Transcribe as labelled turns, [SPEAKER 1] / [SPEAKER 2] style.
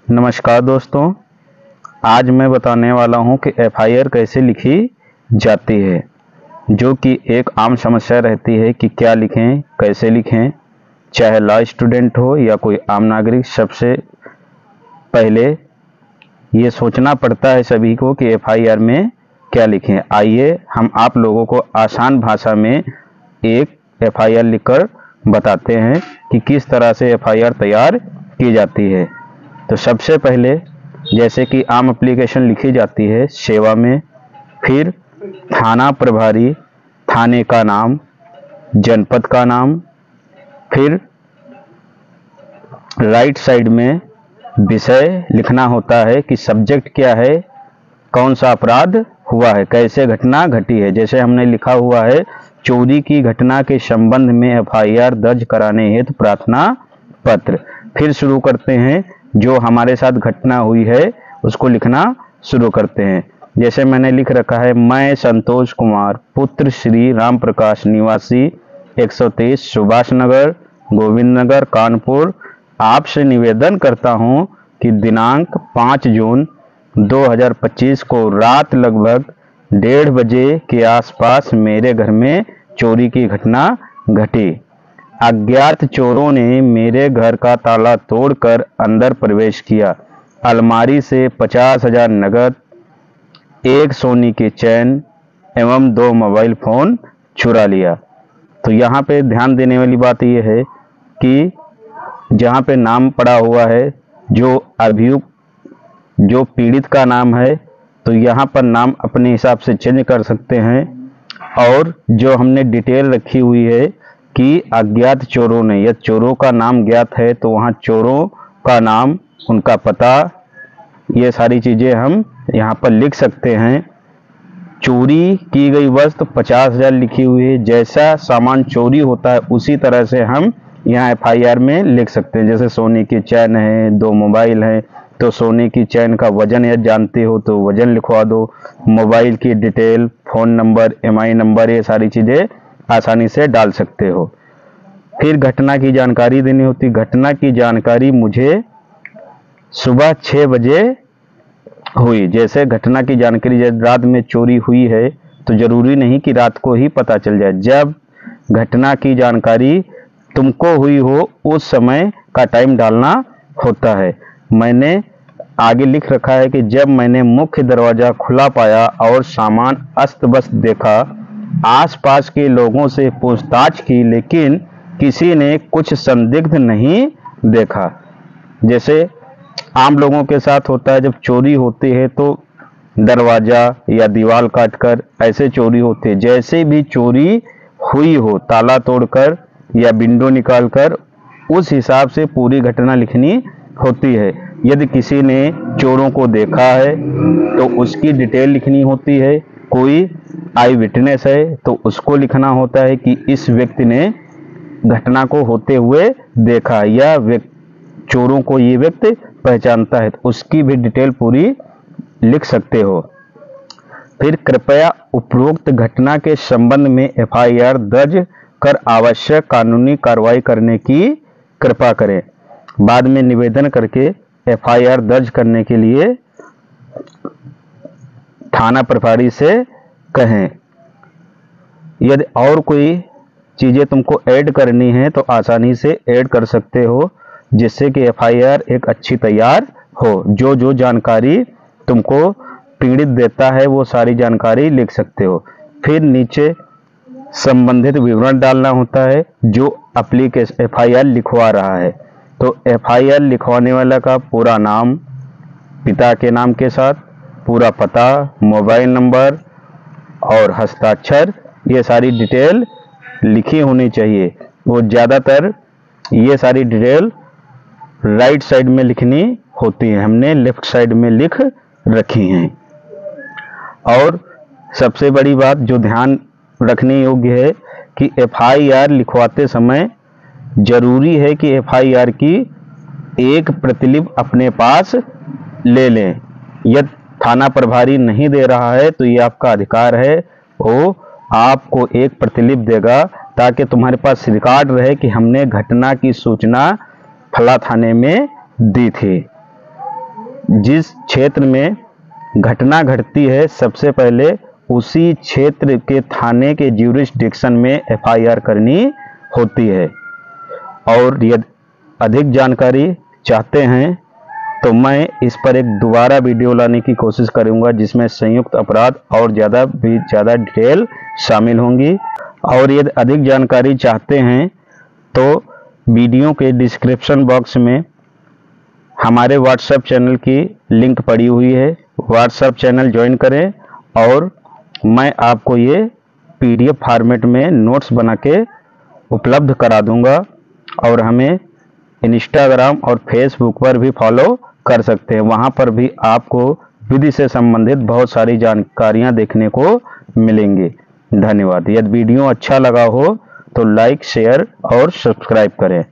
[SPEAKER 1] नमस्कार दोस्तों, आज मैं बताने वाला हूं कि एफआईआर कैसे लिखी जाती है, जो कि एक आम समस्या रहती है कि क्या लिखें, कैसे लिखें। चाहे लॉ स्टूडेंट हो या कोई आम नागरिक, सबसे पहले ये सोचना पड़ता है सभी को कि एफआईआर में क्या लिखें। आइए हम आप लोगों को आसान भाषा में एक एफआईआर लिखकर बताते हैं कि किस तरह से एफआईआर तैयार की जाती है। तो सबसे पहले जैसे कि आम एप्लीकेशन लिखी जाती है सेवा में, फिर थाना प्रभारी, थाने का नाम, जनपद का नाम, फिर राइट साइड में विषय लिखना होता है कि सब्जेक्ट क्या है, कौन सा अपराध हुआ है, कैसे घटना घटी है। जैसे हमने लिखा हुआ है चोरी की घटना के संबंध में एफआईआर दर्ज कराने हेतु प्रार्थना पत्र। फिर शुरू करते हैं, जो हमारे साथ घटना हुई है उसको लिखना शुरू करते हैं। जैसे मैंने लिख रखा है, मैं संतोष कुमार पुत्र श्री राम प्रकाश निवासी 123 सुभाष नगर, गोविंद नगर, कानपुर, आपसे निवेदन करता हूं कि दिनांक 5 जून 2025 को रात लगभग 1:30 बजे के आसपास मेरे घर में चोरी की घटना घटी। अज्ञात चोरों ने मेरे घर का ताला तोड़कर अंदर प्रवेश किया, अलमारी से 50,000 नकद, एक सोने की चैन एवं 2 मोबाइल फोन चुरा लिया। तो यहाँ पे ध्यान देने वाली बात यह है कि जहाँ पे नाम पड़ा हुआ है, जो अभियुक्त, जो पीड़ित का नाम है, तो यहाँ पर नाम अपने हिसाब से चेंज कर सकते हैं। और जो हमने डिटेल रखी हुई है कि अज्ञात चोरों ने, या चोरों का नाम ज्ञात है तो वहाँ चोरों का नाम, उनका पता, ये सारी चीज़ें हम यहाँ पर लिख सकते हैं। चोरी की गई वस्तु 50,000 लिखी हुई है। जैसा सामान चोरी होता है उसी तरह से हम यहाँ एफआईआर में लिख सकते हैं। जैसे सोने की चैन है, 2 मोबाइल हैं, तो सोने की चैन का वजन यदि जानते हो तो वजन लिखवा दो, मोबाइल की detail, phone number, MI number, ये सारी चीज़ें आसानी से डाल सकते हो। फिर घटना की जानकारी देनी होती। घटना की जानकारी मुझे सुबह 6 बजे हुई। जैसे घटना की जानकारी जब रात में चोरी हुई है तो ज़रूरी नहीं कि रात को ही पता चल जाए। जब घटना की जानकारी तुमको हुई हो उस समय का टाइम डालना होता है। मैंने आगे लिख रखा है कि जब मैंने मुख्य दरवाज़ा खुला पाया और सामान अस्त व्यस्त देखा, आसपास के लोगों से पूछताछ की, लेकिन किसी ने कुछ संदिग्ध नहीं देखा। जैसे आम लोगों के साथ होता है, जब चोरी होती है तो दरवाज़ा या दीवार काटकर ऐसे चोरी होती है। जैसे भी चोरी हुई हो, ताला तोड़कर या विंडो निकालकर, उस हिसाब से पूरी घटना लिखनी होती है। यदि किसी ने चोरों को देखा है तो उसकी डिटेल लिखनी होती है। कोई आई विटनेस है तो उसको लिखना होता है कि इस व्यक्ति ने घटना को होते हुए देखा, या चोरों को ये व्यक्ति पहचानता है, तो उसकी भी डिटेल पूरी लिख सकते हो। फिर कृपया उपरोक्त घटना के संबंध में एफआईआर दर्ज कर आवश्यक कानूनी कार्रवाई करने की कृपा करें। बाद में निवेदन करके एफआईआर दर्ज करने के लिए थाना प्रभारी से कहें। यदि और कोई चीज़ें तुमको ऐड करनी है तो आसानी से ऐड कर सकते हो, जिससे कि एफआईआर एक अच्छी तैयार हो। जो जो जानकारी तुमको पीड़ित देता है वो सारी जानकारी लिख सकते हो। फिर नीचे संबंधित विवरण डालना होता है जो एप्लीकेशन एफआईआर लिखवा रहा है। तो एफआईआर लिखवाने वाला का पूरा नाम, पिता के नाम के साथ पूरा पता, मोबाइल नंबर और हस्ताक्षर, ये सारी डिटेल लिखी होनी चाहिए। वो ज़्यादातर ये सारी डिटेल राइट साइड में लिखनी होती है, हमने लेफ्ट साइड में लिख रखी हैं। और सबसे बड़ी बात जो ध्यान रखने योग्य है कि एफआईआर लिखवाते समय जरूरी है कि एफआईआर की एक प्रतिलिपि अपने पास ले लें। यदि थाना प्रभारी नहीं दे रहा है तो ये आपका अधिकार है, वो आपको एक प्रतिलिपि देगा, ताकि तुम्हारे पास रिकॉर्ड रहे कि हमने घटना की सूचना फला थाने में दी थी। जिस क्षेत्र में घटना घटती है सबसे पहले उसी क्षेत्र के थाने के ज्यूरिसडिक्शन में FIR करनी होती है। और यदि अधिक जानकारी चाहते हैं तो मैं इस पर एक दोबारा वीडियो लाने की कोशिश करूंगा जिसमें संयुक्त अपराध और ज़्यादा डिटेल शामिल होंगी। और यदि अधिक जानकारी चाहते हैं तो वीडियो के डिस्क्रिप्शन बॉक्स में हमारे व्हाट्सएप चैनल की लिंक पड़ी हुई है, व्हाट्सएप चैनल ज्वाइन करें और मैं आपको ये PDF फॉर्मेट में नोट्स बना के उपलब्ध करा दूंगा। और हमें इंस्टाग्राम और फेसबुक पर भी फॉलो कर सकते हैं, वहाँ पर भी आपको विधि से संबंधित बहुत सारी जानकारियाँ देखने को मिलेंगी। धन्यवाद। यदि वीडियो अच्छा लगा हो तो लाइक, शेयर और सब्सक्राइब करें।